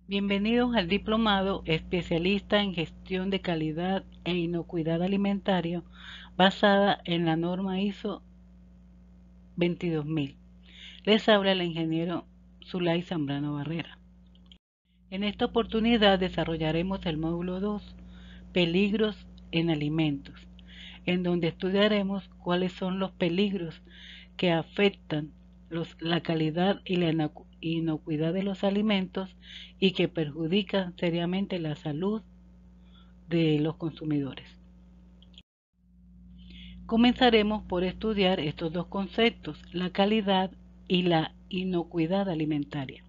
Bienvenidos al diplomado especialista en gestión de calidad e inocuidad alimentaria basada en la norma ISO 22000. Les habla el ingeniero Zulay Zambrano Barrera. En esta oportunidad desarrollaremos el módulo 2, peligros en alimentos, en donde estudiaremos cuáles son los peligros que afectan la calidad y la inocuidad de los alimentos y que perjudican seriamente la salud de los consumidores. Comenzaremos por estudiar estos dos conceptos, la calidad y la inocuidad alimentaria.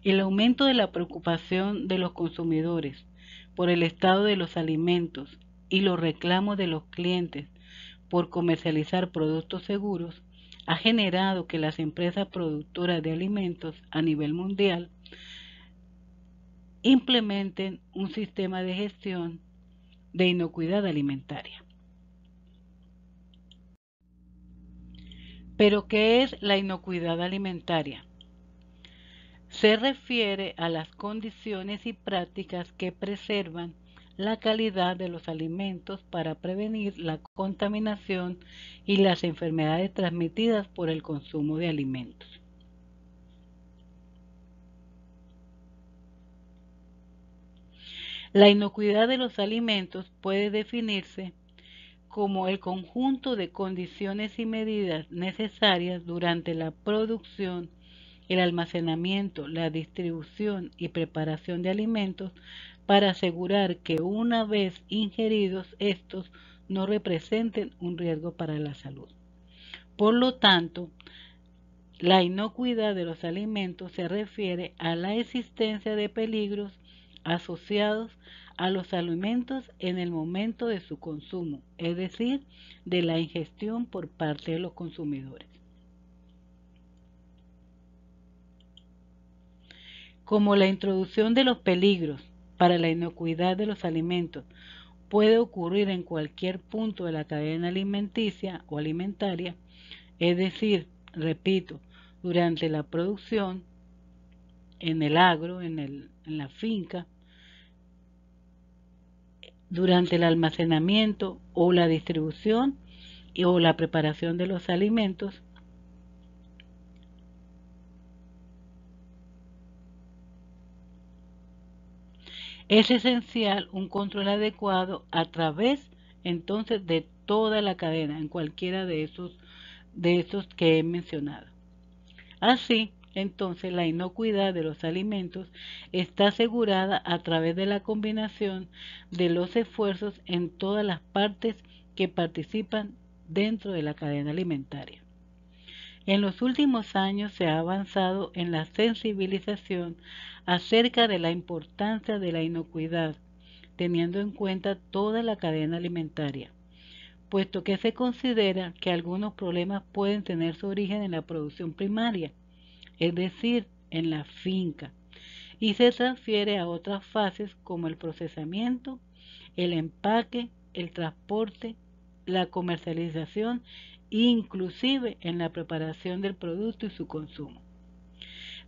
El aumento de la preocupación de los consumidores por el estado de los alimentos y los reclamos de los clientes por comercializar productos seguros ha generado que las empresas productoras de alimentos a nivel mundial implementen un sistema de gestión de inocuidad alimentaria. ¿Pero qué es la inocuidad alimentaria? Se refiere a las condiciones y prácticas que preservan la calidad de los alimentos para prevenir la contaminación y las enfermedades transmitidas por el consumo de alimentos. La inocuidad de los alimentos puede definirse como el conjunto de condiciones y medidas necesarias durante la producción, el almacenamiento, la distribución y preparación de alimentos para asegurar que una vez ingeridos estos no representen un riesgo para la salud. Por lo tanto, la inocuidad de los alimentos se refiere a la existencia de peligros asociados a los alimentos en el momento de su consumo, es decir, de la ingestión por parte de los consumidores. Como la introducción de los peligros para la inocuidad de los alimentos puede ocurrir en cualquier punto de la cadena alimenticia o alimentaria, es decir, repito, durante la producción, en el agro, en la finca, durante el almacenamiento o la distribución o la preparación de los alimentos, es esencial un control adecuado a través entonces de toda la cadena, en cualquiera de esos que he mencionado. Así, entonces, la inocuidad de los alimentos está asegurada a través de la combinación de los esfuerzos en todas las partes que participan dentro de la cadena alimentaria. En los últimos años se ha avanzado en la sensibilización acerca de la importancia de la inocuidad, teniendo en cuenta toda la cadena alimentaria, puesto que se considera que algunos problemas pueden tener su origen en la producción primaria, es decir, en la finca, y se transfiere a otras fases como el procesamiento, el empaque, el transporte, la comercialización, inclusive en la preparación del producto y su consumo.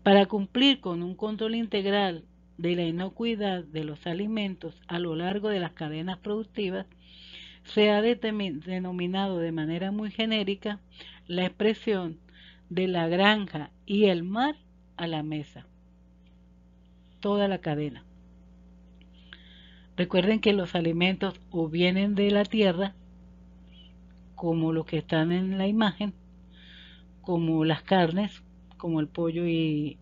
Para cumplir con un control integral de la inocuidad de los alimentos a lo largo de las cadenas productivas, se ha denominado de manera muy genérica la expresión de la granja y el mar a la mesa, toda la cadena. Recuerden que los alimentos o vienen de la tierra, como los que están en la imagen, como las carnes, como el pollo y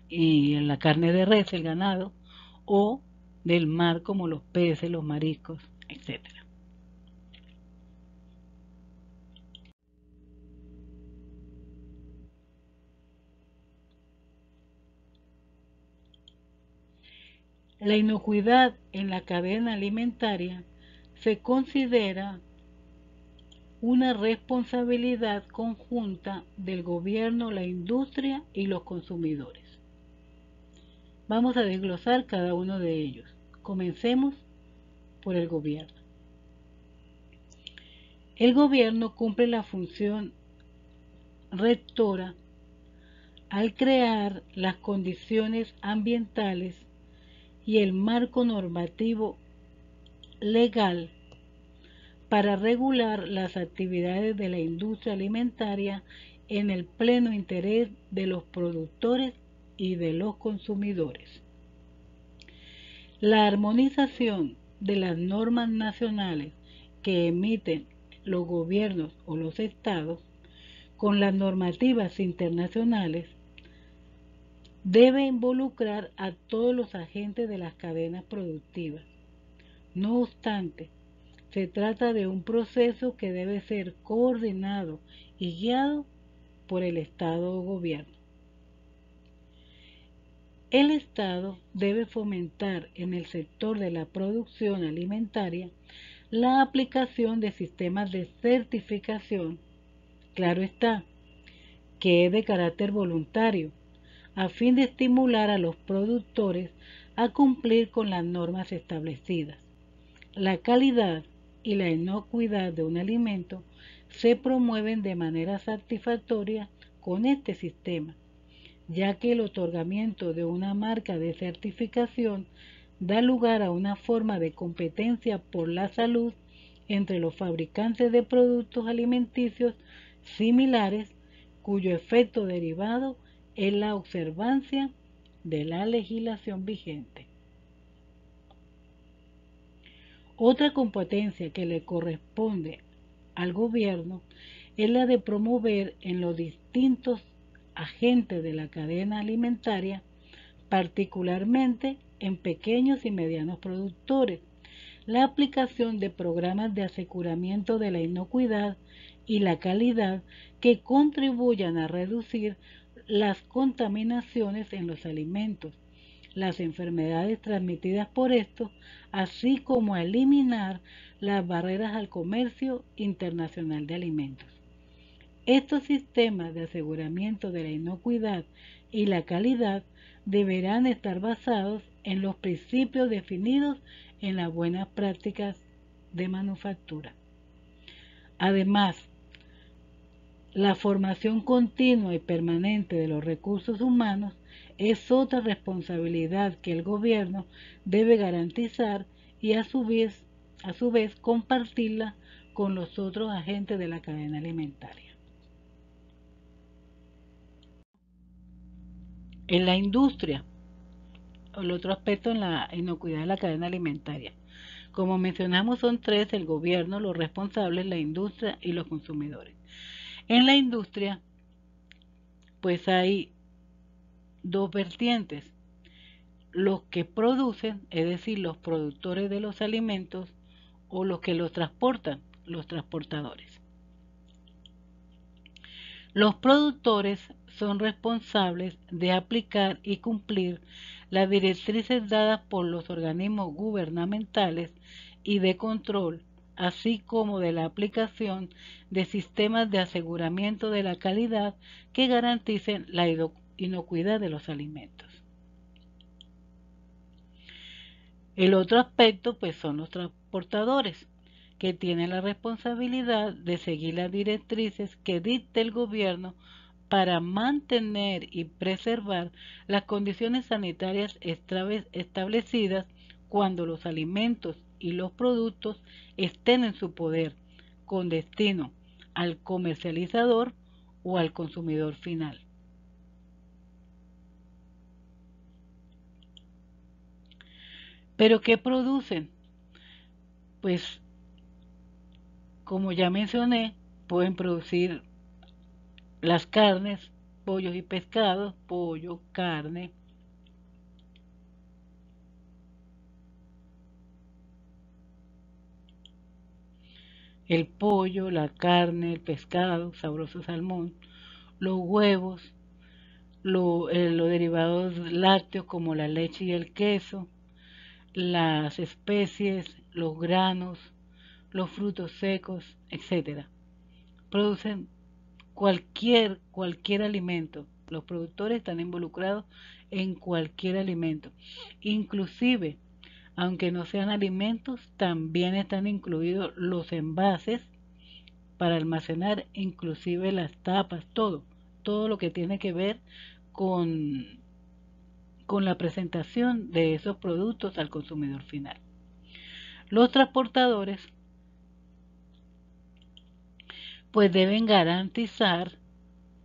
la carne de res, el ganado, o del mar, como los peces, los mariscos, etcétera. La inocuidad en la cadena alimentaria se considera una responsabilidad conjunta del gobierno, la industria y los consumidores. Vamos a desglosar cada uno de ellos. Comencemos por el gobierno. El gobierno cumple la función rectora al crear las condiciones ambientales y el marco normativo legal para regular las actividades de la industria alimentaria en el pleno interés de los productores y de los consumidores. La armonización de las normas nacionales que emiten los gobiernos o los estados con las normativas internacionales debe involucrar a todos los agentes de las cadenas productivas. No obstante, se trata de un proceso que debe ser coordinado y guiado por el Estado o gobierno. El Estado debe fomentar en el sector de la producción alimentaria la aplicación de sistemas de certificación, claro está, que es de carácter voluntario, a fin de estimular a los productores a cumplir con las normas establecidas. La calidad y la inocuidad de un alimento se promueven de manera satisfactoria con este sistema, ya que el otorgamiento de una marca de certificación da lugar a una forma de competencia por la salud entre los fabricantes de productos alimenticios similares, cuyo efecto derivado es la observancia de la legislación vigente. Otra competencia que le corresponde al gobierno es la de promover en los distintos agentes de la cadena alimentaria, particularmente en pequeños y medianos productores, la aplicación de programas de aseguramiento de la inocuidad y la calidad que contribuyan a reducir las contaminaciones en los alimentos, las enfermedades transmitidas por estos, así como a eliminar las barreras al comercio internacional de alimentos. Estos sistemas de aseguramiento de la inocuidad y la calidad deberán estar basados en los principios definidos en las buenas prácticas de manufactura. Además, la formación continua y permanente de los recursos humanos es otra responsabilidad que el gobierno debe garantizar y a su vez compartirla con los otros agentes de la cadena alimentaria. En la industria, el otro aspecto en la inocuidad de la cadena alimentaria. Como mencionamos, son tres: el gobierno, los responsables, la industria y los consumidores. En la industria, pues hay dos vertientes: los que producen, es decir, los productores de los alimentos, o los que los transportan, los transportadores. Los productores son responsables de aplicar y cumplir las directrices dadas por los organismos gubernamentales y de control, así como de la aplicación de sistemas de aseguramiento de la calidad que garanticen la inocuidad de los alimentos. El otro aspecto, pues, son los transportadores, que tienen la responsabilidad de seguir las directrices que dicte el gobierno para mantener y preservar las condiciones sanitarias establecidas cuando los alimentos y los productos estén en su poder, con destino al comercializador o al consumidor final. ¿Pero qué producen? Pues, como ya mencioné, pueden producir las carnes, pollos y pescados, pollo, carne, el pollo, la carne, el pescado, sabroso salmón, los huevos, los derivados lácteos como la leche y el queso, las especies, los granos, los frutos secos, etc. Producen cualquier alimento. Los productores están involucrados en cualquier alimento. Inclusive, aunque no sean alimentos, también están incluidos los envases para almacenar, inclusive las tapas, todo lo que tiene que ver con, con la presentación de esos productos al consumidor final. Los transportadores pues deben garantizar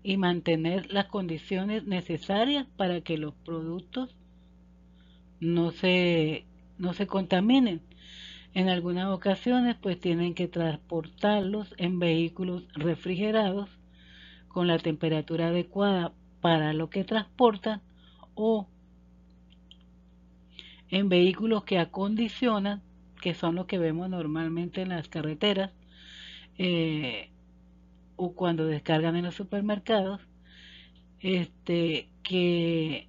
y mantener las condiciones necesarias para que los productos no se, no se contaminen. En algunas ocasiones pues tienen que transportarlos en vehículos refrigerados con la temperatura adecuada para lo que transportan, o en vehículos que acondicionan, que son los que vemos normalmente en las carreteras, eh, o cuando descargan en los supermercados, que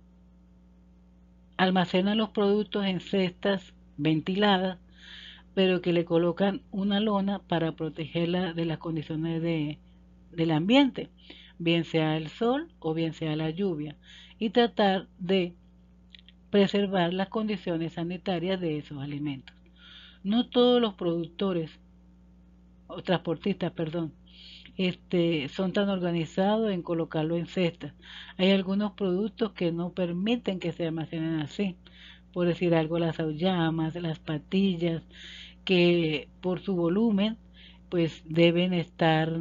almacenan los productos en cestas ventiladas, pero que le colocan una lona para protegerla de las condiciones del ambiente, bien sea el sol o bien sea la lluvia, y tratar de preservar las condiciones sanitarias de esos alimentos. No todos los productores o transportistas, perdón, son tan organizados en colocarlo en cestas. Hay algunos productos que no permiten que se almacenen así. Por decir algo, las auyamas, las patillas, que por su volumen, pues deben estar,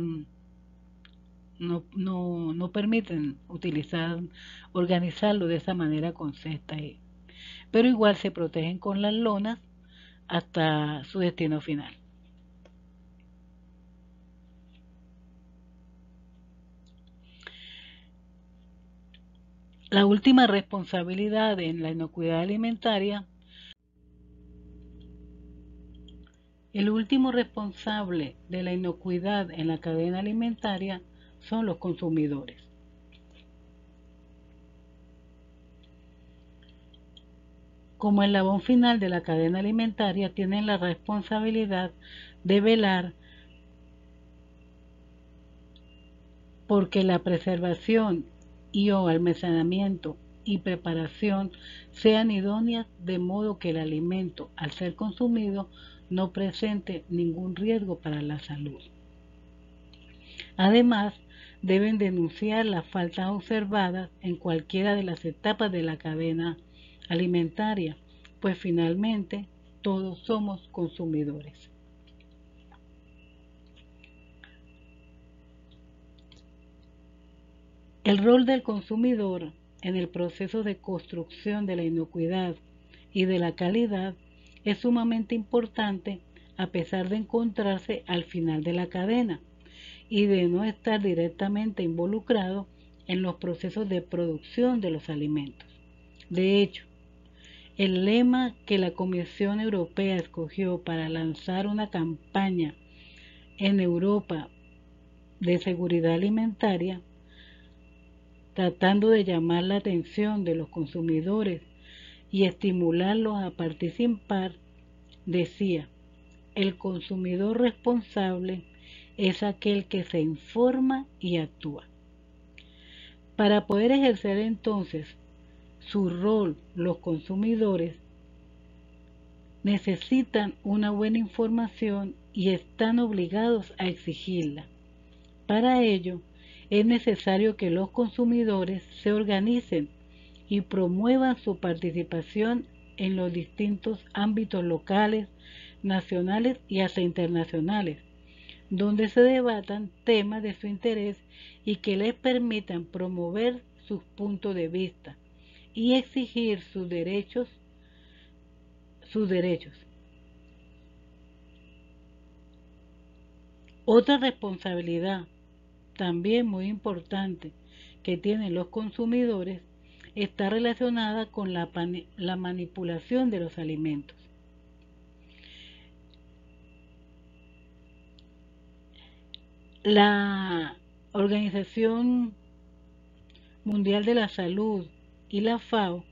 no permiten organizarlo de esa manera con cestas. Pero igual se protegen con las lonas hasta su destino final. La última responsabilidad en la inocuidad alimentaria, el último responsable de la inocuidad en la cadena alimentaria son los consumidores. Como eslabón final de la cadena alimentaria, tienen la responsabilidad de velar porque la preservación y o almacenamiento y preparación sean idóneas, de modo que el alimento, al ser consumido, no presente ningún riesgo para la salud. Además, deben denunciar las faltas observadas en cualquiera de las etapas de la cadena alimentaria, pues finalmente todos somos consumidores. El rol del consumidor en el proceso de construcción de la inocuidad y de la calidad es sumamente importante, a pesar de encontrarse al final de la cadena y de no estar directamente involucrado en los procesos de producción de los alimentos. De hecho, el lema que la Comisión Europea escogió para lanzar una campaña en Europa de seguridad alimentaria, tratando de llamar la atención de los consumidores y estimularlos a participar, decía: el consumidor responsable es aquel que se informa y actúa. Para poder ejercer entonces su rol, los consumidores necesitan una buena información y están obligados a exigirla. Para ello, es necesario que los consumidores se organicen y promuevan su participación en los distintos ámbitos locales, nacionales y hasta internacionales, donde se debatan temas de su interés y que les permitan promover sus puntos de vista y exigir sus derechos. Otra responsabilidad también muy importante que tienen los consumidores está relacionada con la manipulación de los alimentos. La Organización Mundial de la Salud y la FAO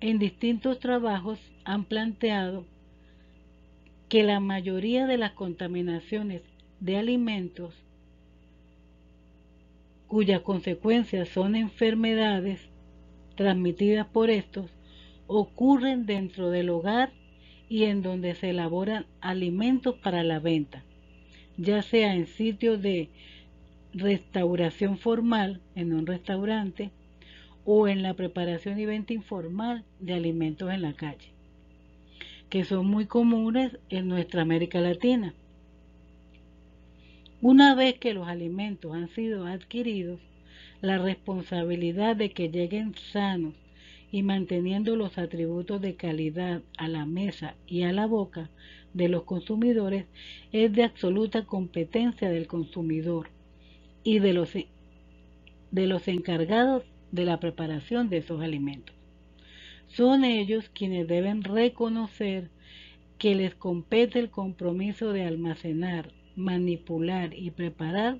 en distintos trabajos han planteado que la mayoría de las contaminaciones de alimentos cuyas consecuencias son enfermedades transmitidas por estos ocurren dentro del hogar y en donde se elaboran alimentos para la venta, ya sea en sitios de restauración formal en un restaurante o en la preparación y venta informal de alimentos en la calle, que son muy comunes en nuestra América Latina. Una vez que los alimentos han sido adquiridos, la responsabilidad de que lleguen sanos y manteniendo los atributos de calidad a la mesa y a la boca de los consumidores es de absoluta competencia del consumidor y de los encargados de la preparación de esos alimentos. Son ellos quienes deben reconocer que les compete el compromiso de almacenar, manipular y preparar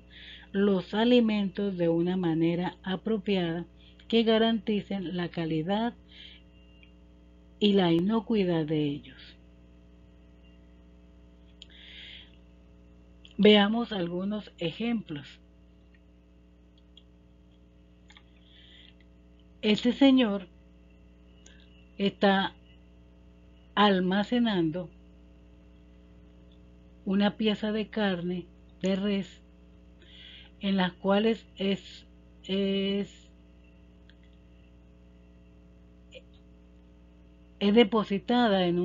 los alimentos de una manera apropiada que garanticen la calidad y la inocuidad de ellos. Veamos algunos ejemplos. Este señor está almacenando una pieza de carne de res en las cuales es depositada en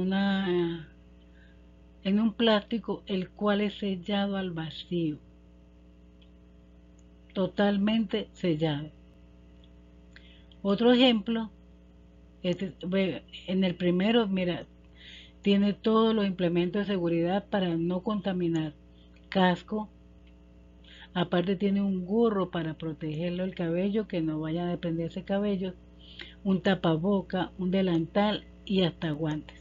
un plástico el cual es sellado al vacío, totalmente sellado. Otro ejemplo, en el primero, mira, tiene todos los implementos de seguridad para no contaminar. Casco, aparte tiene un gorro para protegerlo el cabello, que no vaya a desprenderse cabello, un tapaboca, un delantal y hasta guantes.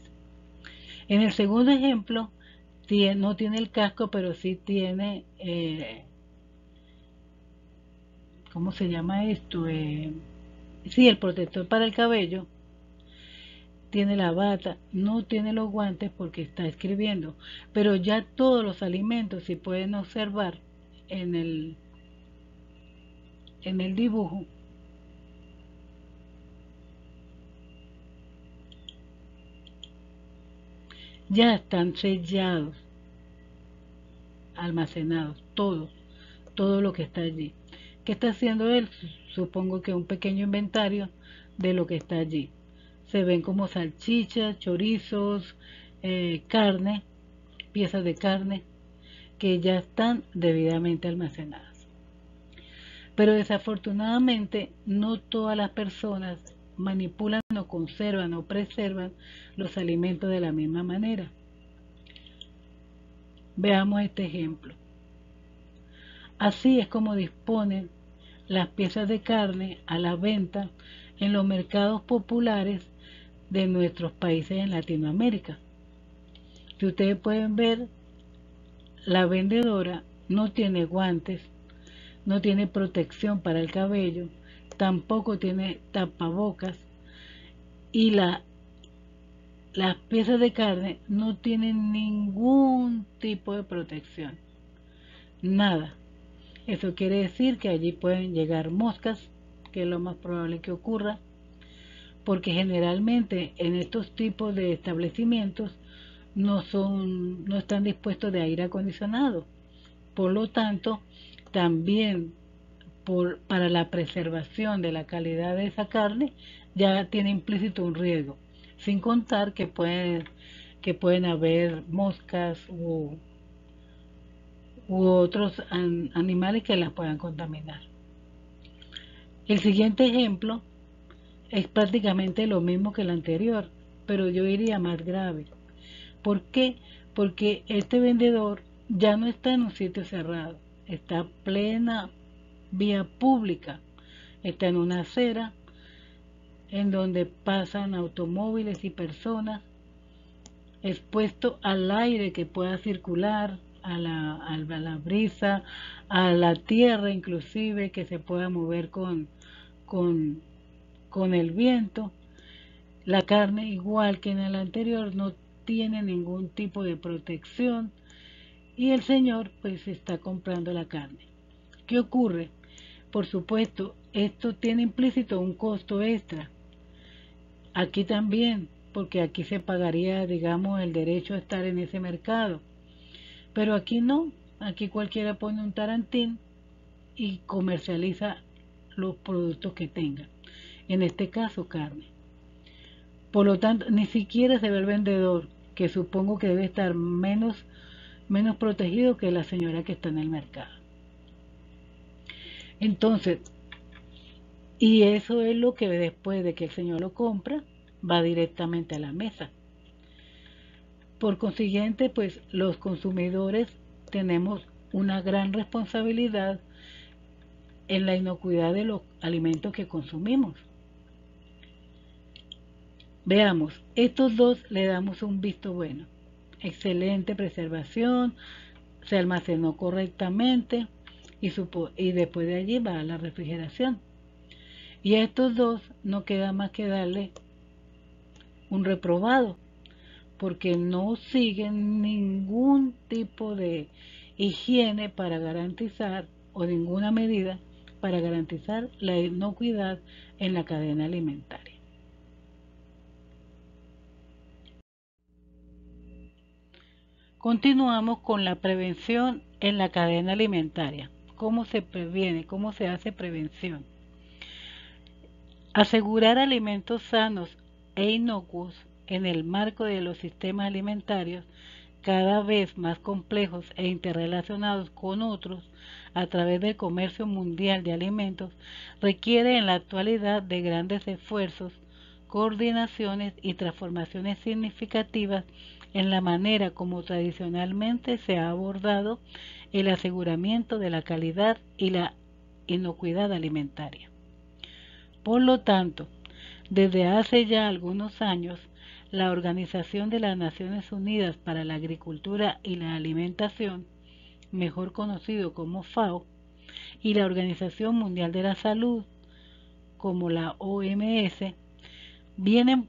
En el segundo ejemplo, no tiene el casco, pero sí tiene, ¿cómo se llama esto? Sí, el protector para el cabello. Tiene la bata, no tiene los guantes porque está escribiendo, pero ya todos los alimentos, si pueden observar en el dibujo, ya están sellados, almacenados, todo lo que está allí. ¿Qué está haciendo él? Supongo que un pequeño inventario de lo que está allí. Se ven como salchichas, chorizos, carne, piezas de carne que ya están debidamente almacenadas. Pero desafortunadamente no todas las personas manipulan o conservan o preservan los alimentos de la misma manera. Veamos este ejemplo. Así es como disponen las piezas de carne a la venta en los mercados populares de nuestros países en Latinoamérica. Si ustedes pueden ver, la vendedora no tiene guantes, no tiene protección para el cabello, tampoco tiene tapabocas y las piezas de carne no tienen ningún tipo de protección, nada. Eso quiere decir que allí pueden llegar moscas, que es lo más probable que ocurra, porque generalmente en estos tipos de establecimientos no están dispuestos de aire acondicionado. Por lo tanto, también para la preservación de la calidad de esa carne ya tiene implícito un riesgo, sin contar que pueden haber moscas u otros animales que las puedan contaminar. El siguiente ejemplo es prácticamente lo mismo que el anterior, pero yo iría más grave. ¿Por qué? Porque este vendedor ya no está en un sitio cerrado, está plena vía pública, está en una acera en donde pasan automóviles y personas, expuesto al aire que pueda circular, a la brisa, a la tierra inclusive que se pueda mover con el viento. La carne, igual que en el anterior, no tiene ningún tipo de protección y el señor pues está comprando la carne. ¿Qué ocurre? Por supuesto, esto tiene implícito un costo extra. Aquí también, porque aquí se pagaría, digamos, el derecho a estar en ese mercado. Pero aquí no, aquí cualquiera pone un tarantín y comercializa los productos que tenga, en este caso carne. Por lo tanto, ni siquiera se ve el vendedor, que supongo que debe estar menos protegido que la señora que está en el mercado. Entonces, y eso es lo que después de que el señor lo compra, va directamente a la mesa. Por consiguiente, pues los consumidores tenemos una gran responsabilidad en la inocuidad de los alimentos que consumimos. Veamos, estos dos le damos un visto bueno. Excelente preservación, se almacenó correctamente y después de allí va a la refrigeración. Y a estos dos no queda más que darle un reprobado, porque no siguen ningún tipo de higiene para garantizar, o ninguna medida para garantizar la inocuidad en la cadena alimentaria. Continuamos con la prevención en la cadena alimentaria. ¿Cómo se previene? ¿Cómo se hace prevención? Asegurar alimentos sanos e inocuos en el marco de los sistemas alimentarios cada vez más complejos e interrelacionados con otros a través del comercio mundial de alimentos requiere en la actualidad de grandes esfuerzos, coordinaciones y transformaciones significativas en la manera como tradicionalmente se ha abordado el aseguramiento de la calidad y la inocuidad alimentaria. Por lo tanto, desde hace ya algunos años, la Organización de las Naciones Unidas para la Agricultura y la Alimentación, mejor conocido como FAO, y la Organización Mundial de la Salud, como la OMS, vienen,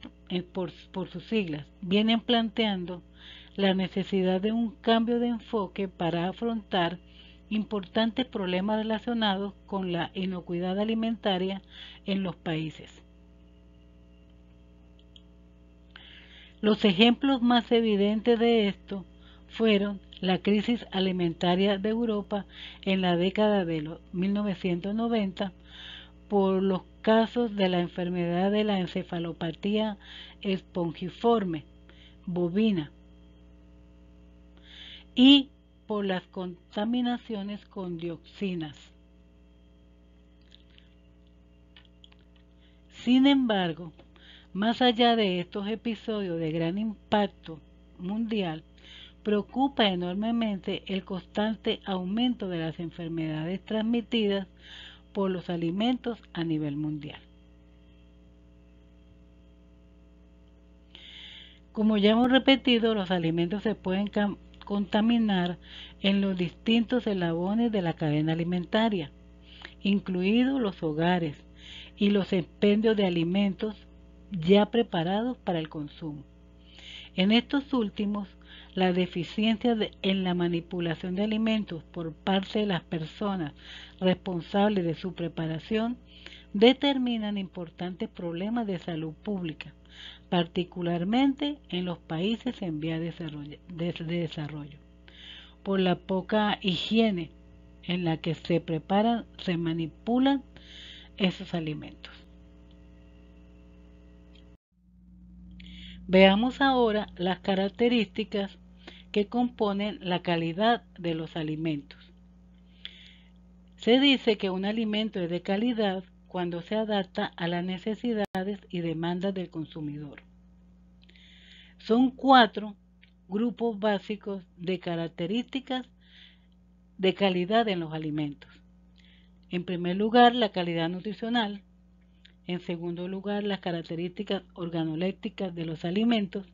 por sus siglas, vienen planteando la necesidad de un cambio de enfoque para afrontar importantes problemas relacionados con la inocuidad alimentaria en los países. Los ejemplos más evidentes de esto fueron la crisis alimentaria de Europa en la década de los 1990 por los casos de la enfermedad de la encefalopatía espongiforme bovina y por las contaminaciones con dioxinas. Sin embargo, más allá de estos episodios de gran impacto mundial, preocupa enormemente el constante aumento de las enfermedades transmitidas por los alimentos a nivel mundial. Como ya hemos repetido, los alimentos se pueden contaminar en los distintos eslabones de la cadena alimentaria, incluidos los hogares y los expendios de alimentos ya preparados para el consumo. En estos últimos, la deficiencia en la manipulación de alimentos por parte de las personas responsables de su preparación determinan importantes problemas de salud pública, particularmente en los países en vías de desarrollo, por la poca higiene en la que se preparan, se manipulan esos alimentos. Veamos ahora las características que componen la calidad de los alimentos. Se dice que un alimento es de calidad cuando se adapta a las necesidades y demandas del consumidor. Son 4 grupos básicos de características de calidad en los alimentos. En primer lugar, la calidad nutricional. En segundo lugar, las características organolépticas de los alimentos.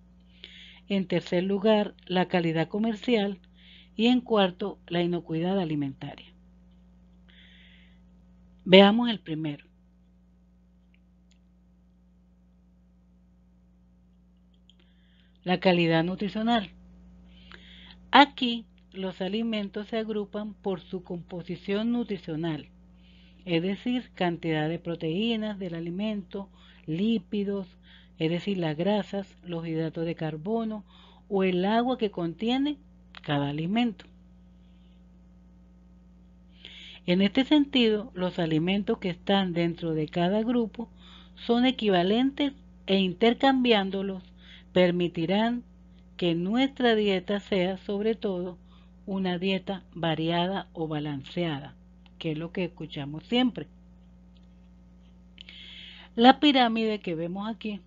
En tercer lugar, la calidad comercial. Y en cuarto, la inocuidad alimentaria. Veamos el primero. La calidad nutricional. Aquí los alimentos se agrupan por su composición nutricional, es decir, cantidad de proteínas del alimento, lípidos, es decir, las grasas, los hidratos de carbono o el agua que contiene cada alimento. En este sentido, los alimentos que están dentro de cada grupo son equivalentes e intercambiándolos permitirán que nuestra dieta sea sobre todo una dieta variada o balanceada, que es lo que escuchamos siempre. La pirámide que vemos aquí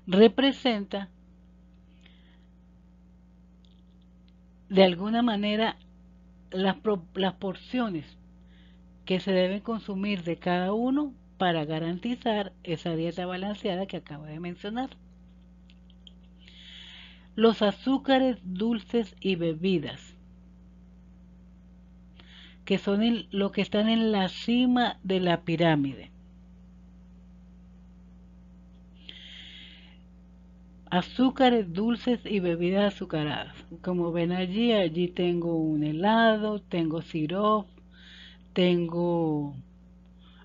representa de alguna manera las porciones que se deben consumir de cada uno para garantizar esa dieta balanceada que acabo de mencionar. Los azúcares dulces y bebidas, que son lo que están en la cima de la pirámide. Azúcares dulces y bebidas azucaradas. Como ven allí tengo un helado, tengo sirope, tengo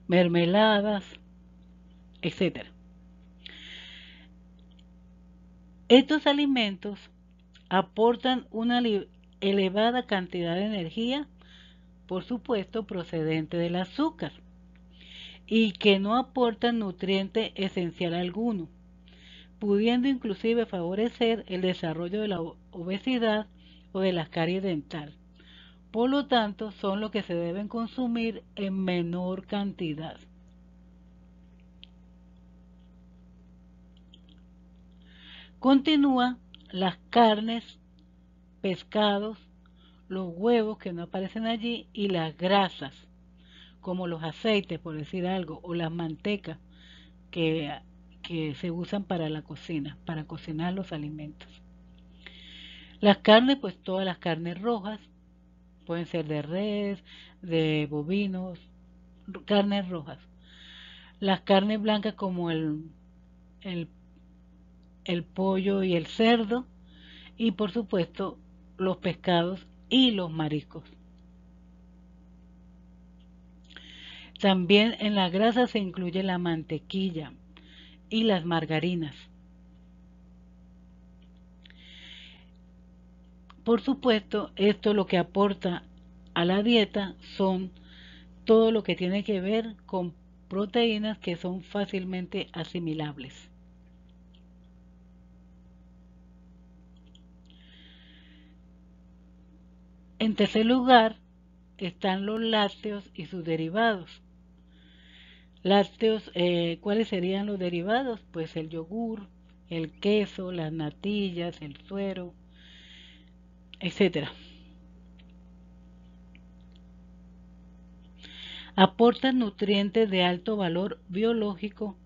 mermeladas, etcétera. Estos alimentos aportan una elevada cantidad de energía, por supuesto procedente del azúcar, y que no aportan nutriente esencial alguno, pudiendo inclusive favorecer el desarrollo de la obesidad o de la caries dental. Por lo tanto, son los que se deben consumir en menor cantidad. Continúa las carnes, pescados, los huevos que no aparecen allí y las grasas, como los aceites, por decir algo, o las mantecas que, que se usan para la cocina, para cocinar los alimentos. Las carnes, pues todas las carnes rojas, pueden ser de res, de bovinos, carnes rojas. Las carnes blancas como el, el pollo y el cerdo, y por supuesto los pescados y los mariscos. También en la grasa se incluye la mantequilla y las margarinas. Por supuesto, esto lo que aporta a la dieta son todo lo que tiene que ver con proteínas que son fácilmente asimilables. En tercer lugar están los lácteos y sus derivados. Lácteos, ¿cuáles serían los derivados? Pues el yogur, el queso, las natillas, el suero, etcétera. Aportan nutrientes de alto valor biológico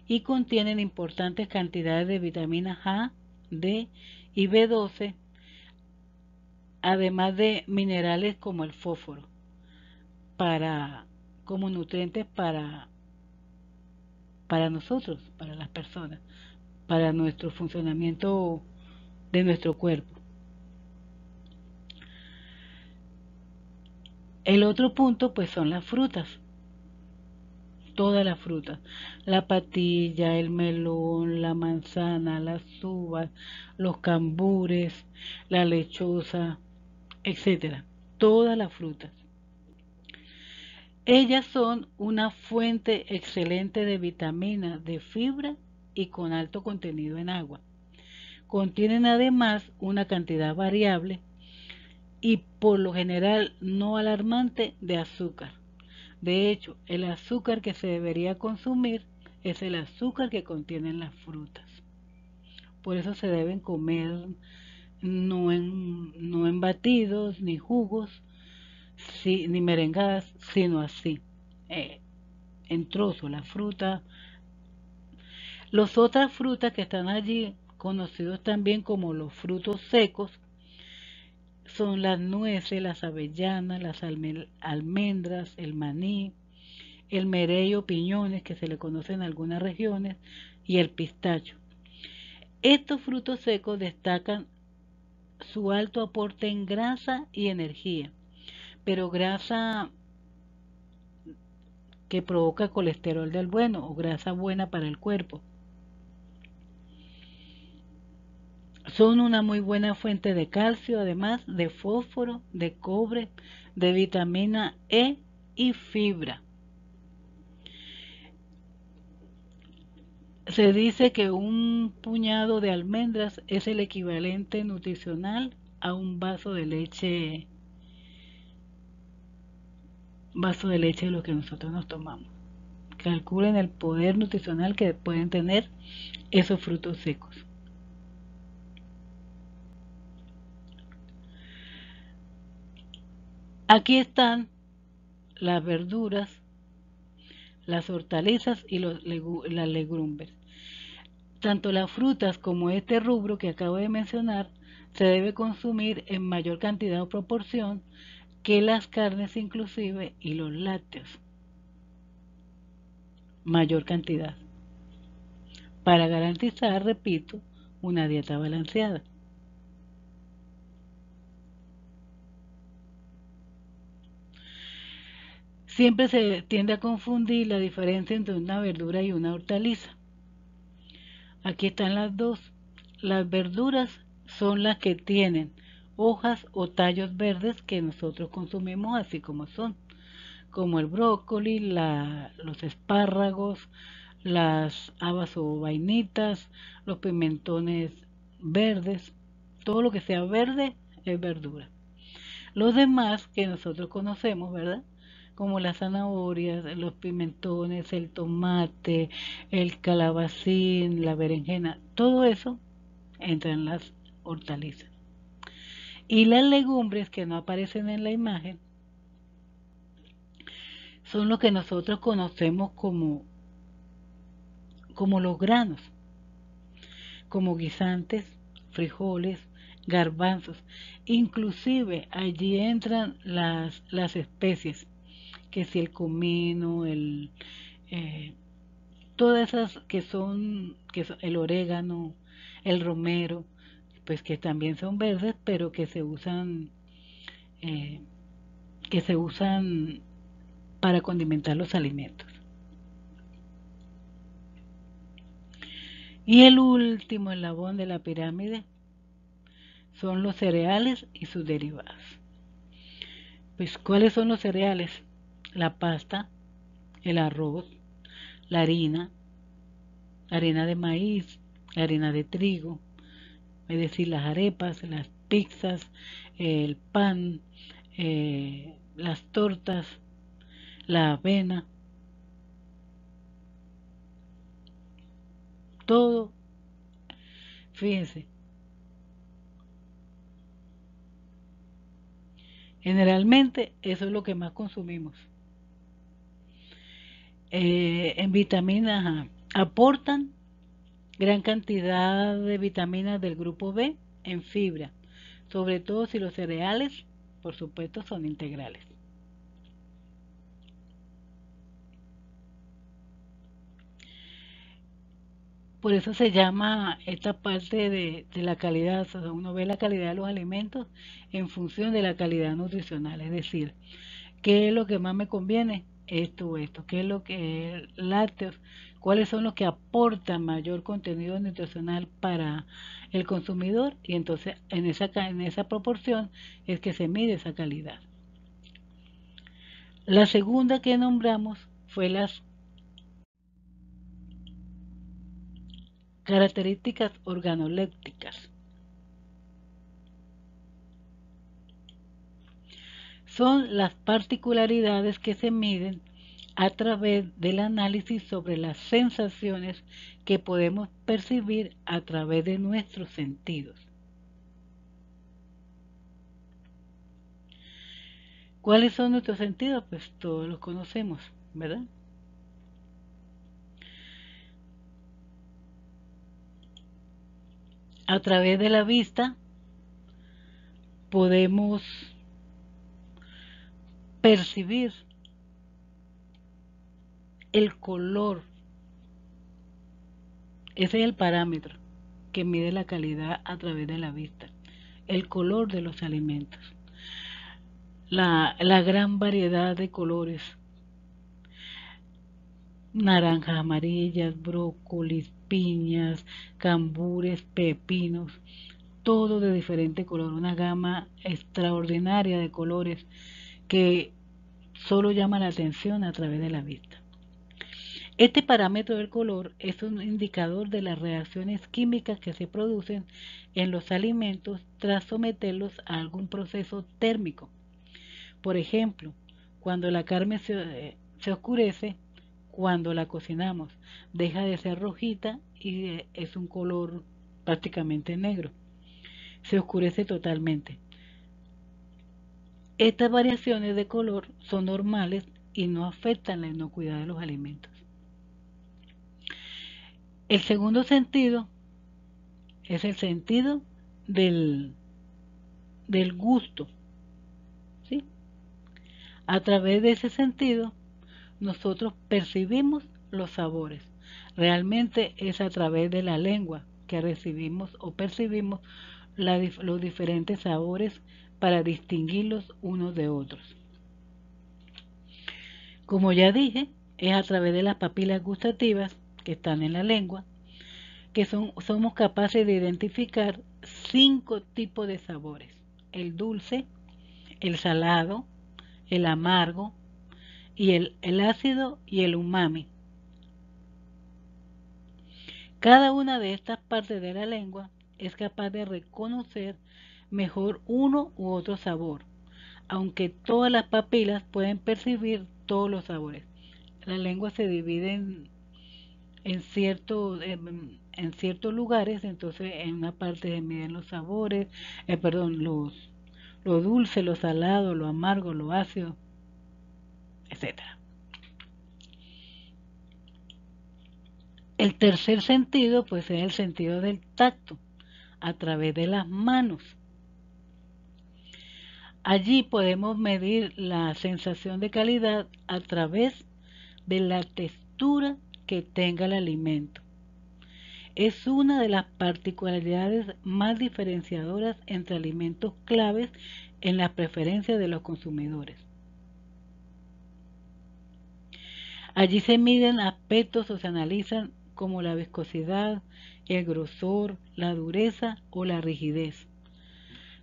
y contienen importantes cantidades de vitaminas A, D y B12, además de minerales como el fósforo, para, como nutrientes para nosotros, para las personas, para nuestro funcionamiento de nuestro cuerpo. El otro punto pues son las frutas, todas las frutas, la patilla, el melón, la manzana, las uvas, los cambures, la lechosa, etcétera, todas las frutas. Ellas son una fuente excelente de vitaminas, de fibra y con alto contenido en agua. Contienen además una cantidad variable y por lo general no alarmante de azúcar. De hecho, el azúcar que se debería consumir es el azúcar que contienen las frutas. Por eso se deben comer no en batidos ni jugos, ni merengadas, sino así, eh, en trozos, la fruta. Las otras frutas que están allí, conocidos también como los frutos secos, son las nueces, las avellanas, las almendras, el maní, el merey o piñones, que se le conoce en algunas regiones, y el pistacho. Estos frutos secos destacan su alto aporte en grasa y energía, pero grasa que provoca colesterol del bueno o grasa buena para el cuerpo. Son una muy buena fuente de calcio, además de fósforo, de cobre, de vitamina E y fibra. Se dice que un puñado de almendras es el equivalente nutricional a un vaso de leche de lo que nosotros nos tomamos. Calculen el poder nutricional que pueden tener esos frutos secos. Aquí están las verduras, las hortalizas y las legumbres. Tanto las frutas como este rubro que acabo de mencionar se debe consumir en mayor cantidad o proporción que las carnes inclusive y los lácteos. Mayor cantidad. Para garantizar, repito, una dieta balanceada. Siempre se tiende a confundir la diferencia entre una verdura y una hortaliza. Aquí están las dos. Las verduras son las que tienen hojas o tallos verdes que nosotros consumimos así como son, como el brócoli, los espárragos, las habas o vainitas, los pimentones verdes, todo lo que sea verde es verdura. Los demás que nosotros conocemos, ¿verdad? Como las zanahorias, los pimentones, el tomate, el calabacín, la berenjena, todo eso entra en las hortalizas. Y las legumbres que no aparecen en la imagen son lo que nosotros conocemos como los granos, como guisantes, frijoles, garbanzos. Inclusive allí entran las especies, que si el comino, eh, todas esas que son el orégano, el romero, pues que también son verdes, pero eh, que se usan para condimentar los alimentos. Y el último eslabón de la pirámide son los cereales y sus derivados. Pues, ¿cuáles son los cereales? La pasta, el arroz, la harina de maíz, la harina de trigo, es decir, las arepas, las pizzas, el pan, las tortas, la avena, todo, fíjense, generalmente eso es lo que más consumimos. En vitaminas aportan gran cantidad de vitaminas del grupo B en fibra, sobre todo si los cereales, por supuesto, son integrales. Por eso se llama esta parte de la calidad, o sea, uno ve la calidad de los alimentos en función de la calidad nutricional, es decir, ¿qué es lo que más me conviene? Esto o esto. ¿Qué es lo que lácteos? ¿Cuáles son los que aportan mayor contenido nutricional para el consumidor? Y entonces en esa proporción es que se mide esa calidad. La segunda que nombramos fue las características organolépticas. Son las particularidades que se miden a través del análisis sobre las sensaciones que podemos percibir a través de nuestros sentidos. ¿Cuáles son nuestros sentidos? Pues todos los conocemos, ¿verdad? A través de la vista podemos percibir el color. Ese es el parámetro que mide la calidad a través de la vista. El color de los alimentos. La gran variedad de colores. Naranjas amarillas, brócolis, piñas, cambures, pepinos. todo de diferente color, una gama extraordinaria de colores que solo llama la atención a través de la vista. Este parámetro del color es un indicador de las reacciones químicas que se producen en los alimentos tras someterlos a algún proceso térmico. Por ejemplo, cuando la carne se oscurece, cuando la cocinamos, deja de ser rojita y es un color prácticamente negro. Se oscurece totalmente. Estas variaciones de color son normales y no afectan la inocuidad de los alimentos. El segundo sentido es el sentido del gusto, ¿sí? A través de ese sentido, nosotros percibimos los sabores. Realmente es a través de la lengua que recibimos o percibimos los diferentes sabores para distinguirlos unos de otros. Como ya dije, es a través de las papilas gustativas que están en la lengua que somos capaces de identificar 5 tipos de sabores: el dulce, el salado, el amargo, y el ácido y el umami. Cada una de estas partes de la lengua es capaz de reconocer mejor uno u otro sabor, aunque todas las papilas pueden percibir todos los sabores. La lengua se divide en ciertos lugares, entonces en una parte se miden los sabores, lo dulce, lo salado, lo amargo, lo ácido, etcétera. El tercer sentido, pues, es el sentido del tacto, a través de las manos. Allí podemos medir la sensación de calidad a través de la textura que tenga el alimento. Es una de las particularidades más diferenciadoras entre alimentos claves en las preferencias de los consumidores. Allí se miden aspectos o se analizan como la viscosidad, el grosor, la dureza o la rigidez.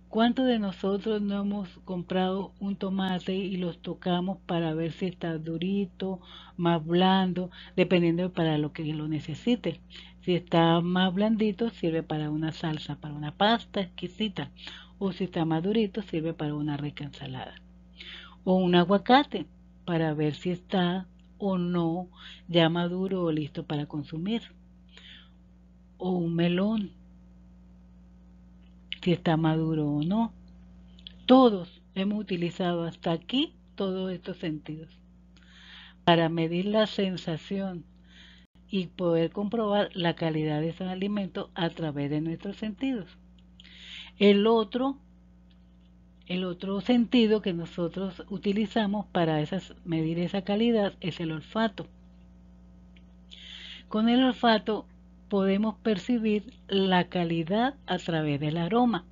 ¿Cuántos de nosotros no hemos comprado un tomate y los tocamos para ver si está durito, más blando, dependiendo para lo que lo necesite? Si está más blandito, sirve para una salsa, para una pasta exquisita. O si está más durito, sirve para una rica ensalada. O un aguacate, para ver si está o no ya maduro o listo para consumir. O un melón, si está maduro o no. Todos hemos utilizado hasta aquí todos estos sentidos para medir la sensación y poder comprobar la calidad de esos alimentos a través de nuestros sentidos. El otro sentido que nosotros utilizamos para medir esa calidad es el olfato. Con el olfato podemos percibir la calidad a través del aroma.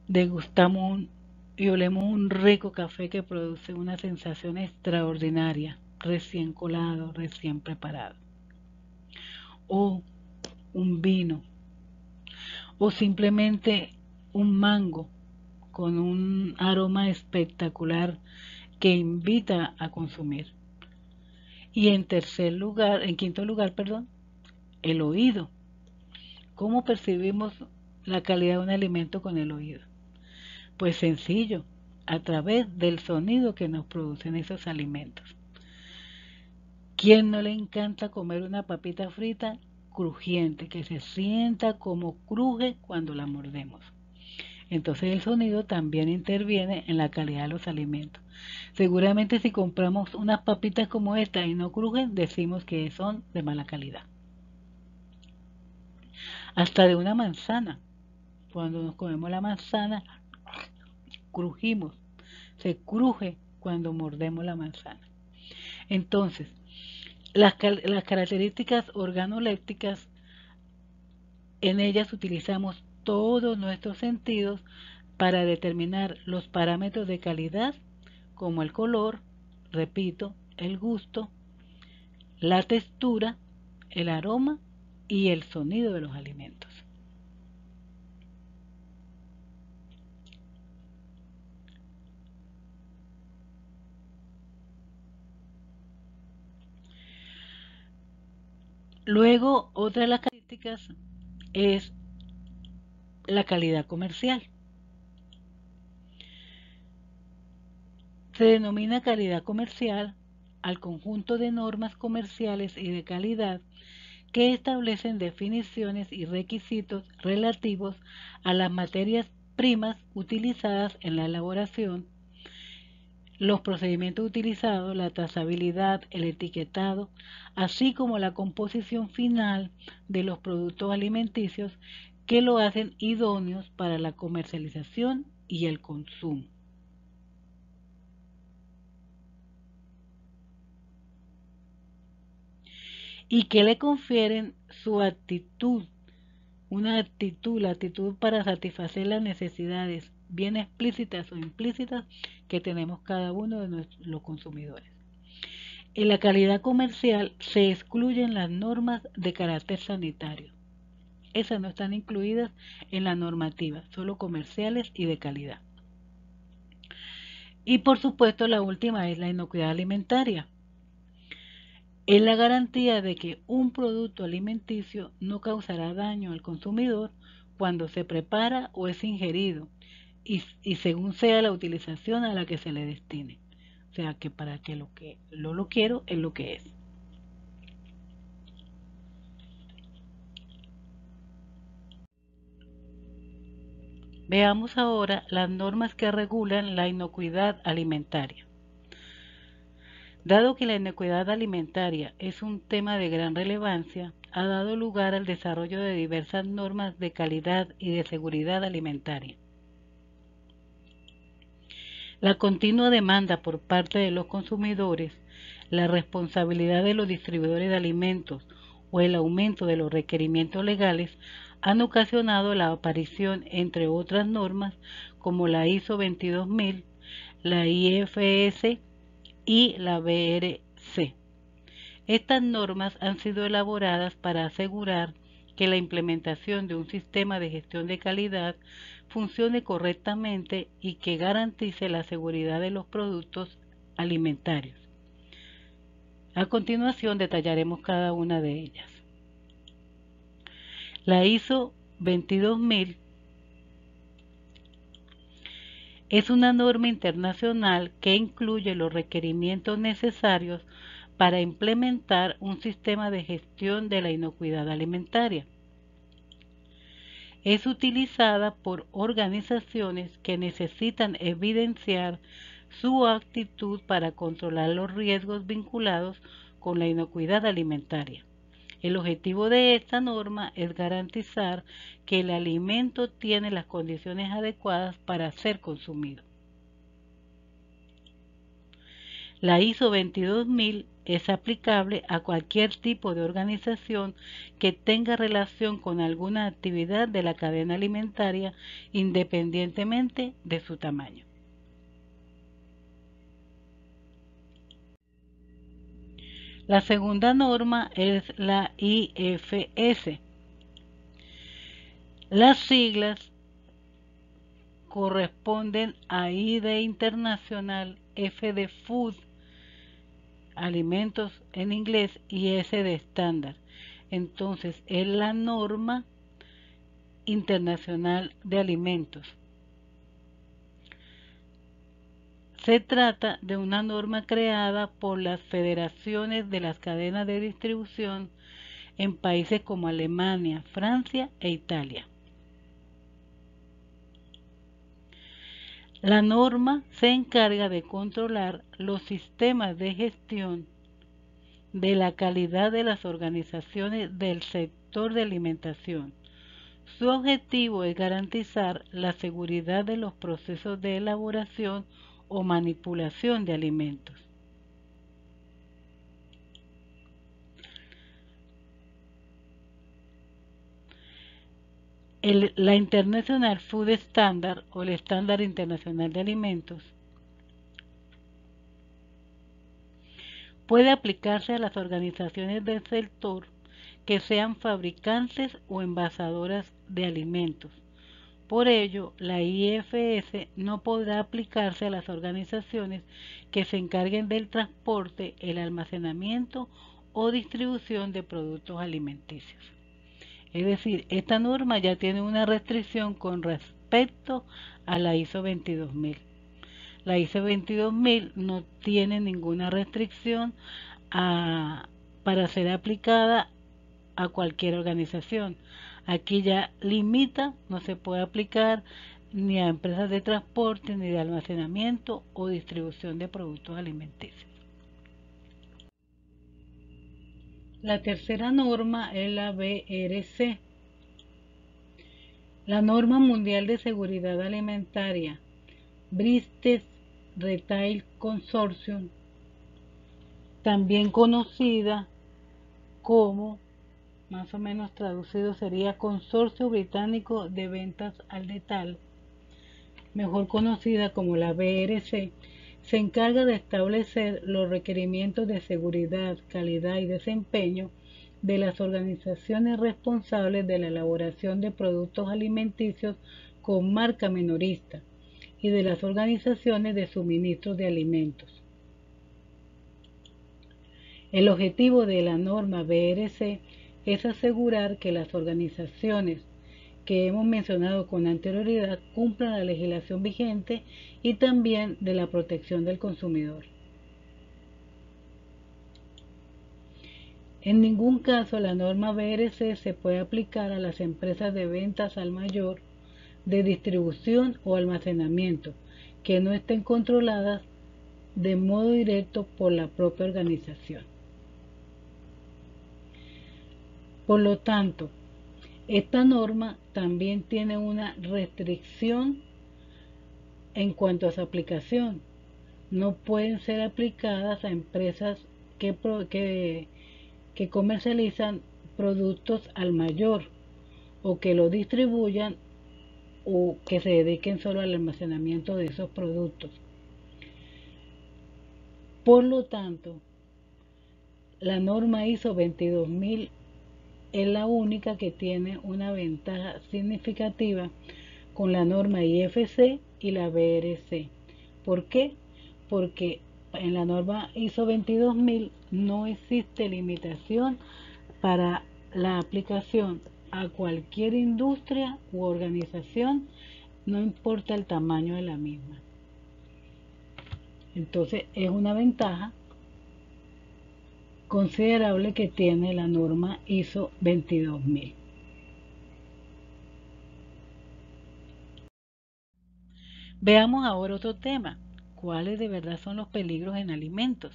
Degustamos y olemos un rico café que produce una sensación extraordinaria, recién colado, recién preparado. O un vino, o simplemente un mango con un aroma espectacular que invita a consumir. Y en quinto lugar, el oído. ¿Cómo percibimos la calidad de un alimento con el oído? Pues sencillo, a través del sonido que nos producen esos alimentos. ¿Quién no le encanta comer una papita frita crujiente, que se sienta como cruje cuando la mordemos? Entonces el sonido también interviene en la calidad de los alimentos. Seguramente si compramos unas papitas como esta y no crujen, decimos que son de mala calidad. Hasta de una manzana. Cuando nos comemos la manzana, crujimos. Se cruje cuando mordemos la manzana. Entonces, las características organolépticas, en ellas utilizamos todos nuestros sentidos para determinar los parámetros de calidad, como el color, repito, el gusto, la textura, el aroma y el sonido de los alimentos. Luego, otra de las características es la calidad comercial. Se denomina calidad comercial al conjunto de normas comerciales y de calidad que establecen definiciones y requisitos relativos a las materias primas utilizadas en la elaboración, los procedimientos utilizados, la trazabilidad, el etiquetado, así como la composición final de los productos alimenticios que lo hacen idóneos para la comercialización y el consumo. Y que le confieren su actitud, una actitud, la actitud para satisfacer las necesidades bien explícitas o implícitas que tenemos cada uno de los consumidores. En la calidad comercial se excluyen las normas de carácter sanitario. Esas no están incluidas en la normativa, solo comerciales y de calidad. Y por supuesto la última es la inocuidad alimentaria. Es la garantía de que un producto alimenticio no causará daño al consumidor cuando se prepara o es ingerido y según sea la utilización a la que se le destine. O sea que para que lo quiero es lo que es. Veamos ahora las normas que regulan la inocuidad alimentaria. Dado que la inocuidad alimentaria es un tema de gran relevancia, ha dado lugar al desarrollo de diversas normas de calidad y de seguridad alimentaria. La continua demanda por parte de los consumidores, la responsabilidad de los distribuidores de alimentos o el aumento de los requerimientos legales han ocasionado la aparición, entre otras normas, como la ISO 22000, la IFS y la BRC. Estas normas han sido elaboradas para asegurar que la implementación de un sistema de gestión de calidad funcione correctamente y que garantice la seguridad de los productos alimentarios. A continuación detallaremos cada una de ellas. La ISO 22000 es una norma internacional que incluye los requerimientos necesarios para implementar un sistema de gestión de la inocuidad alimentaria. Es utilizada por organizaciones que necesitan evidenciar su actitud para controlar los riesgos vinculados con la inocuidad alimentaria. El objetivo de esta norma es garantizar que el alimento tiene las condiciones adecuadas para ser consumido. La ISO 22000 es aplicable a cualquier tipo de organización que tenga relación con alguna actividad de la cadena alimentaria, independientemente de su tamaño. La segunda norma es la IFS. Las siglas corresponden a I de internacional, F de food, alimentos en inglés, y S de estándar. Entonces es la norma internacional de alimentos. Se trata de una norma creada por las federaciones de las cadenas de distribución en países como Alemania, Francia e Italia. La norma se encarga de controlar los sistemas de gestión de la calidad de las organizaciones del sector de alimentación. Su objetivo es garantizar la seguridad de los procesos de elaboración o manipulación de alimentos. La International Food Standard o el estándar internacional de alimentos puede aplicarse a las organizaciones del sector que sean fabricantes o envasadoras de alimentos. Por ello, la IFS no podrá aplicarse a las organizaciones que se encarguen del transporte, el almacenamiento o distribución de productos alimenticios. Es decir, esta norma ya tiene una restricción con respecto a la ISO 22000. La ISO 22000 no tiene ninguna restricción para ser aplicada a cualquier organización. Aquí ya limita, no se puede aplicar ni a empresas de transporte, ni de almacenamiento o distribución de productos alimenticios. La tercera norma es la BRC, la Norma Mundial de Seguridad Alimentaria, British Retail Consortium, también conocida como, más o menos traducido sería Consorcio Británico de Ventas al Detalle, mejor conocida como la BRC, se encarga de establecer los requerimientos de seguridad, calidad y desempeño de las organizaciones responsables de la elaboración de productos alimenticios con marca minorista y de las organizaciones de suministro de alimentos. El objetivo de la norma BRC es asegurar que las organizaciones que hemos mencionado con anterioridad cumplan la legislación vigente y también de la protección del consumidor. En ningún caso la norma BRC se puede aplicar a las empresas de ventas al mayor, de distribución o almacenamiento que no estén controladas de modo directo por la propia organización. Por lo tanto, esta norma también tiene una restricción en cuanto a su aplicación. No pueden ser aplicadas a empresas que comercializan productos al mayor o que lo distribuyan o que se dediquen solo al almacenamiento de esos productos. Por lo tanto, la norma ISO 22000 es la única que tiene una ventaja significativa con la norma IFC y la BRC. ¿Por qué? Porque en la norma ISO 22000 no existe limitación para la aplicación a cualquier industria u organización, no importa el tamaño de la misma. Entonces es una ventaja considerable que tiene la norma ISO 22000. Veamos ahora otro tema. ¿Cuáles de verdad son los peligros en alimentos?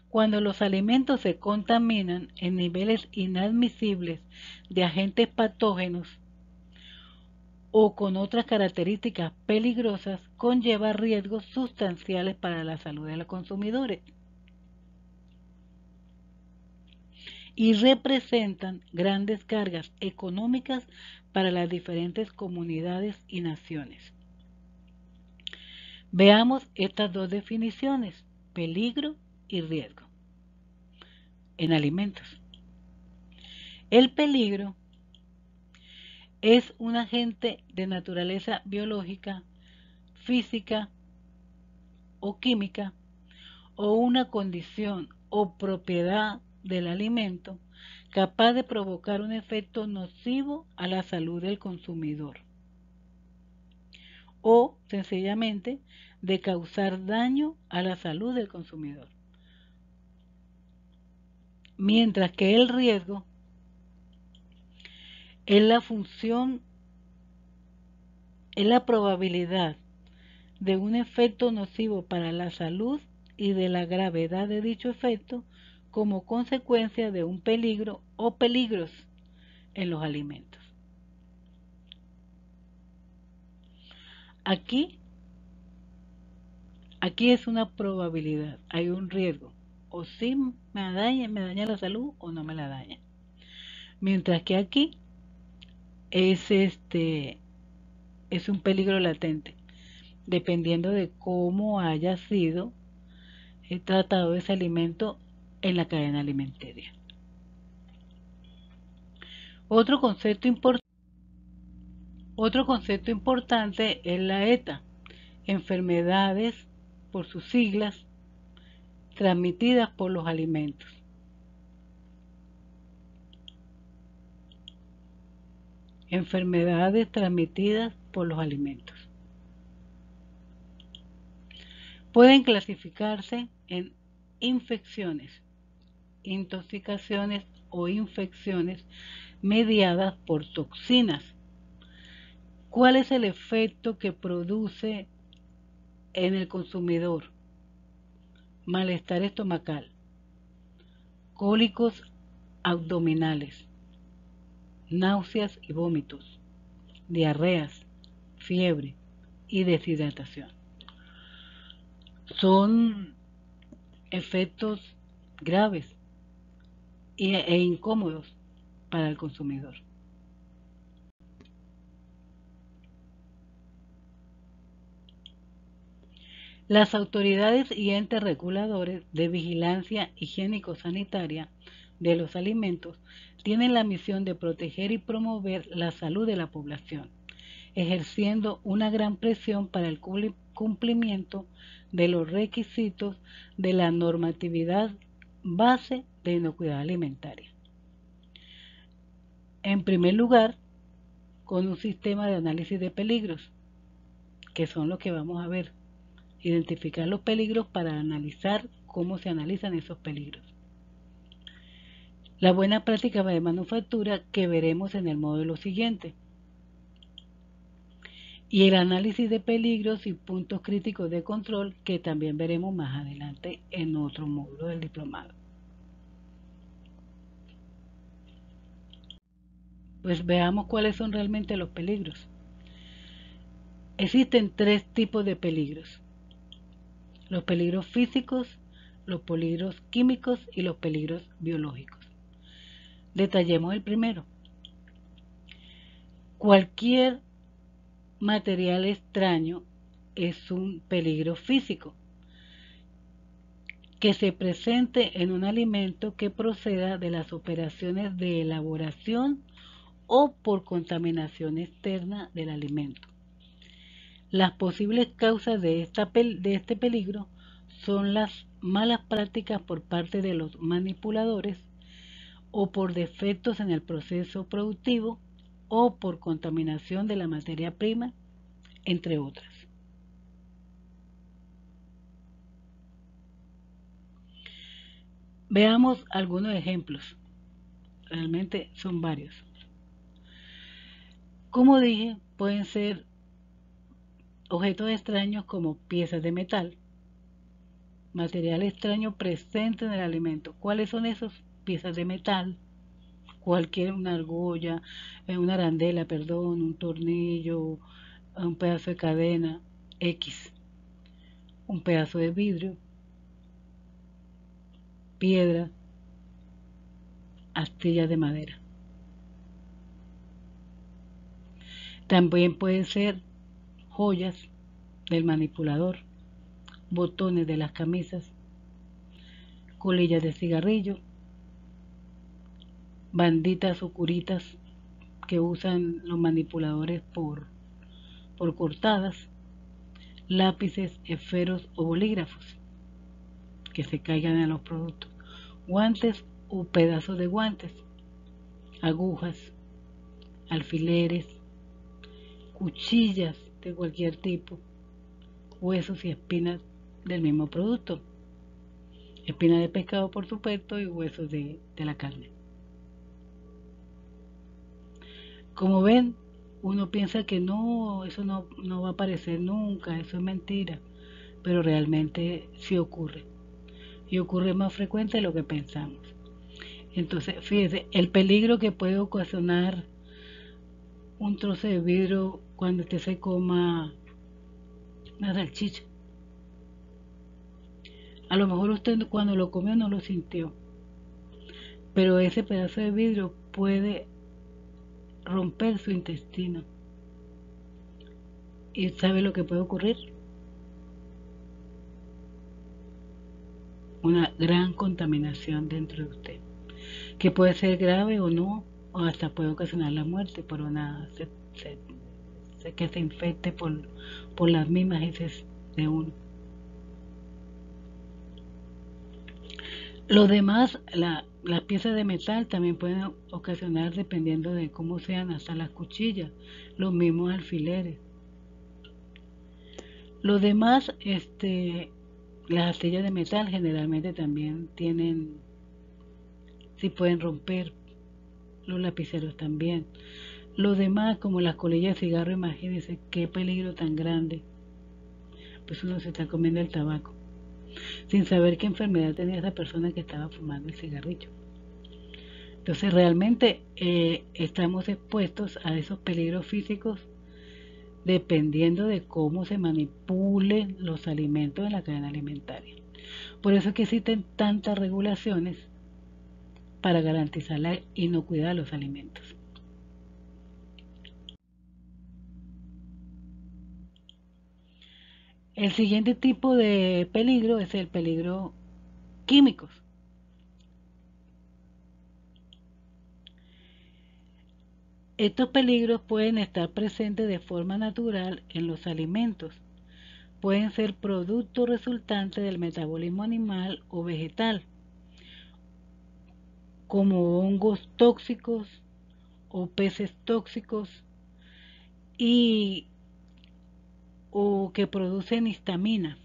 Cuando los alimentos se contaminan en niveles inadmisibles de agentes patógenos o con otras características peligrosas, conlleva riesgos sustanciales para la salud de los consumidores y representan grandes cargas económicas para las diferentes comunidades y naciones. Veamos estas dos definiciones, peligro y riesgo en alimentos. El peligro es un agente de naturaleza biológica, física o química o una condición o propiedad del alimento capaz de provocar un efecto nocivo a la salud del consumidor o sencillamente de causar daño a la salud del consumidor. Mientras que el riesgo es la probabilidad de un efecto nocivo para la salud y de la gravedad de dicho efecto como consecuencia de un peligro o peligros en los alimentos. Aquí es una probabilidad, hay un riesgo, o sí me daña la salud o no me la daña. Mientras que aquí es un peligro latente, dependiendo de cómo haya sido tratado ese alimento en la cadena alimentaria. Otro concepto Otro concepto importante es la ETA, enfermedades, por sus siglas, transmitidas por los alimentos. Enfermedades transmitidas por los alimentos. Pueden clasificarse en infecciones, intoxicaciones o infecciones mediadas por toxinas. ¿Cuál es el efecto que produce en el consumidor? Malestar estomacal, cólicos abdominales, náuseas y vómitos, diarreas, fiebre y deshidratación. Son efectos graves e incómodos para el consumidor. Las autoridades y entes reguladores de vigilancia higiénico-sanitaria de los alimentos tienen la misión de proteger y promover la salud de la población, ejerciendo una gran presión para el cumplimiento de los requisitos de la normatividad base de inocuidad alimentaria. En primer lugar, con un sistema de análisis de peligros, que son los que vamos a ver. Identificar los peligros para analizar cómo se analizan esos peligros. La buena práctica de manufactura que veremos en el módulo siguiente. Y el análisis de peligros y puntos críticos de control que también veremos más adelante en otro módulo del diplomado. Pues veamos cuáles son realmente los peligros. Existen tres tipos de peligros: los peligros físicos, los peligros químicos y los peligros biológicos. Detallemos el primero. Cualquier material extraño es un peligro físico que se presente en un alimento que proceda de las operaciones de elaboración o por contaminación externa del alimento. Las posibles causas de este peligro son las malas prácticas por parte de los manipuladores, o por defectos en el proceso productivo, o por contaminación de la materia prima, entre otras. Veamos algunos ejemplos. Realmente son varios. Como dije, pueden ser objetos extraños como piezas de metal, material extraño presente en el alimento. ¿Cuáles son esas piezas de metal? Una argolla, una arandela, perdón, un tornillo, un pedazo de cadena, X, un pedazo de vidrio, piedra, astillas de madera. También pueden ser joyas del manipulador, botones de las camisas, colillas de cigarrillo, banditas o curitas que usan los manipuladores por cortadas, lápices, esferos o bolígrafos que se caigan en los productos, guantes o pedazos de guantes, agujas, alfileres, cuchillas de cualquier tipo, huesos y espinas del mismo producto, espinas de pescado por supuesto y huesos de la carne. Como ven, uno piensa que no, eso no va a aparecer nunca, eso es mentira, pero realmente sí ocurre, y ocurre más frecuente de lo que pensamos. Entonces, fíjese, el peligro que puede ocasionar un trozo de vidrio cuando usted se coma una salchicha. A lo mejor usted cuando lo comió no lo sintió, pero ese pedazo de vidrio puede romper su intestino. ¿Y sabe lo que puede ocurrir? Una gran contaminación dentro de usted, que puede ser grave o no, o hasta puede ocasionar la muerte por una que se infecte por las mismas heces de uno. Los demás, las piezas de metal también pueden ocasionar, dependiendo de cómo sean, hasta las cuchillas, los mismos alfileres. Los demás, las astillas de metal generalmente también tienen, si pueden romper, los lapiceros también. Los demás, como las colillas de cigarro, imagínense qué peligro tan grande. Pues uno se está comiendo el tabaco, sin saber qué enfermedad tenía esa persona que estaba fumando el cigarrillo. Entonces realmente estamos expuestos a esos peligros físicos dependiendo de cómo se manipulen los alimentos en la cadena alimentaria. Por eso es que existen tantas regulaciones para garantizar la inocuidad de los alimentos. El siguiente tipo de peligro es el peligro químicos. Estos peligros pueden estar presentes de forma natural en los alimentos. Pueden ser producto resultante del metabolismo animal o vegetal, como hongos tóxicos o peces tóxicos y o que producen histamina.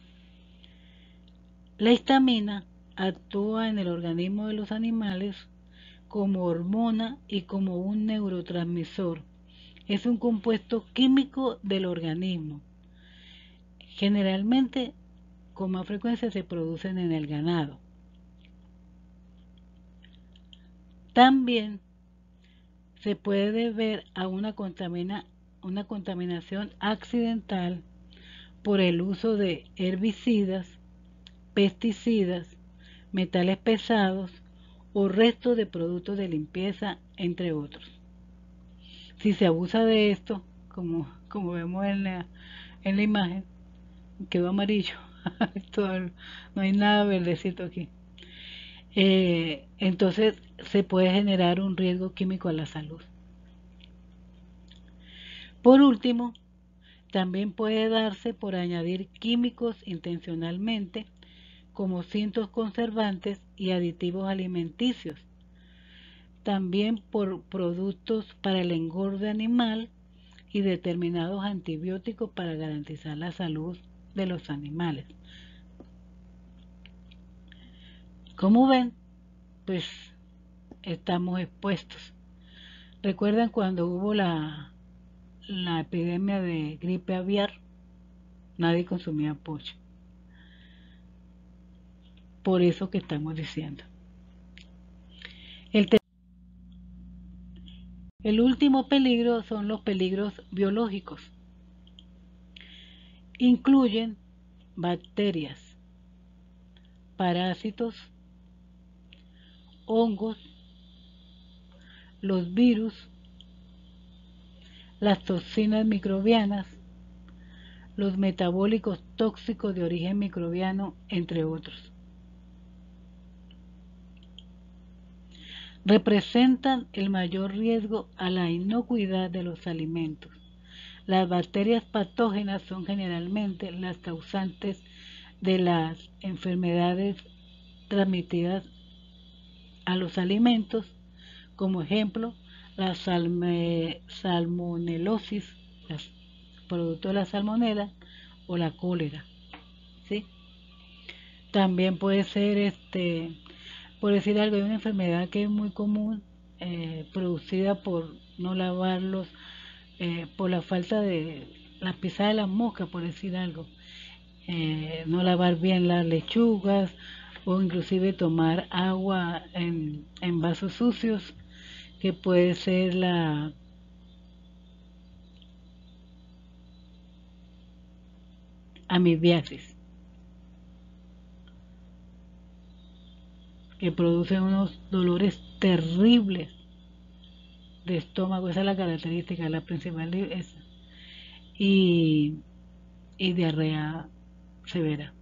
La histamina actúa en el organismo de los animales como hormona y como un neurotransmisor. Es un compuesto químico del organismo. Generalmente, con más frecuencia, se producen en el ganado. También se puede deber a una contaminación accidental por el uso de herbicidas, pesticidas, metales pesados o restos de productos de limpieza, entre otros. Si se abusa de esto, como vemos en la imagen, quedó amarillo, no hay nada verdecito aquí. Entonces se puede generar un riesgo químico a la salud. Por último, también puede darse por añadir químicos intencionalmente, como cintos conservantes y aditivos alimenticios. También por productos para el engorde animal y determinados antibióticos para garantizar la salud de los animales. Como ven, pues estamos expuestos. ¿Recuerdan cuando hubo la epidemia de gripe aviar? Nadie consumía pollo. Por eso que estamos diciendo. El último peligro son los peligros biológicos. Incluyen bacterias, parásitos, hongos, los virus, las toxinas microbianas, los metabólicos tóxicos de origen microbiano, entre otros. Representan el mayor riesgo a la inocuidad de los alimentos. Las bacterias patógenas son generalmente las causantes de las enfermedades transmitidas a los alimentos, como ejemplo la salmonelosis, producto de la salmonela, o la cólera, ¿sí? También puede ser, por decir algo, hay una enfermedad que es muy común, producida por no lavarlos, por la falta de la pisada de las moscas, por decir algo, no lavar bien las lechugas o inclusive tomar agua en vasos sucios, que puede ser la amibiasis, que produce unos dolores terribles de estómago. Esa es la característica, la principal es, y diarrea severa.